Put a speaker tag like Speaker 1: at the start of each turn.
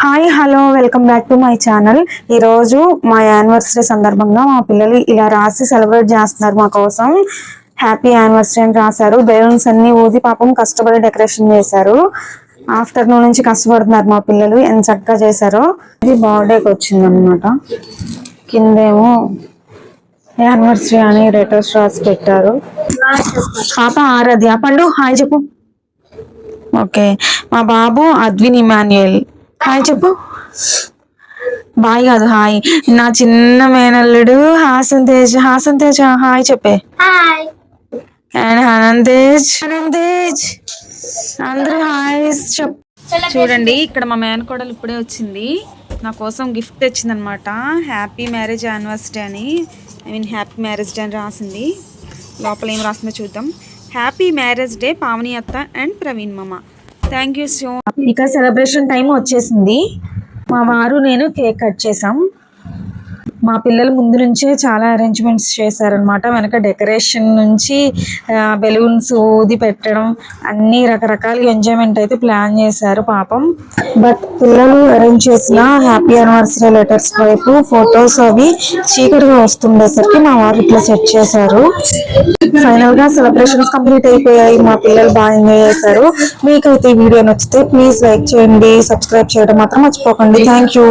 Speaker 1: Hi hello welcome back to my channel. ఈరోజు మా anniversary సందర్భంగా మా పిల్లలు ఇలా రాసి సెలబ్రేట్ చేస్తున్నారు. మా కోసం హ్యాపీ యానివర్సరీ అని రాశారు. బెలూన్స్ అన్ని ఊది పాపం కష్టపడి డెకరేషన్ చేశారు. ఆఫ్టర్నూన్ నుంచి కష్టపడుతున్నారు మా పిల్లలు, ఎంత చక్కగా చేశారో. ఇది బర్త్డేకి వచ్చింది అనమాట. కిందేమో యానివర్సరీ అని లెటర్స్ రాసి పెట్టారు. పాప ఆరాధ్య పండు హాయ్ చెప్పు. ఓకే, మా బాబు అద్విన్ ఇమాన్యుయల్ హాయ్ చెప్పు. బాయ్ కాదు హాయ్. నా చిన్న మేనల్లుడు హాసన్ తేజ్. హాసన్ తేజ్ హాయ్ చెప్పే. అండ్ అనంతేజ్ అందరూ హాయ్ చెప్. చూడండి ఇక్కడ మా మేనకోడలు ఇప్పుడే వచ్చింది. నా కోసం గిఫ్ట్ తెచ్చింది అనమాట. హ్యాపీ మ్యారేజ్ యానివర్సరీ అని, హ్యాపీ మ్యారేజ్ డే అని రాసింది. లోపల ఏం రాసిందో చూద్దాం. హ్యాపీ మ్యారేజ్ డే పావని అత్త అండ్ ప్రవీణ్ మామ. Thank you so much. ఇక సెలబ్రేషన్ టైం వచ్చేసింది. మా వారు నేను కేక్ కట్ చేసాం. మా పిల్లల ముందు నుంచే చాలా అరేంజ్మెంట్స్ చేశారనమాట. వెనక డెకరేషన్ నుంచి బెలూన్స్ ఊది పెట్టడం అన్ని రకరకాల ఎంజాయ్మెంట్ అయితే ప్లాన్ చేశారు పాపం. బట్ పిల్లలు అరేంజ్ చేసిన హ్యాపీ యానివర్సరీ లెటర్స్ వైపు ఫొటోస్ అవి చీకటిగా వస్తుండేసరికి మా వారు ఇట్లా సెట్ చేశారు. ఫైనల్ గా సెలబ్రేషన్స్ కంప్లీట్ అయిపోయాయి. మా పిల్లలు బాగా ఎంజాయ్ చేశారు. మీకైతే ఈ వీడియో నచ్చితే ప్లీజ్ లైక్ చేయండి, సబ్స్క్రైబ్ చేయడం మాత్రం మర్చిపోకండి. Thank you.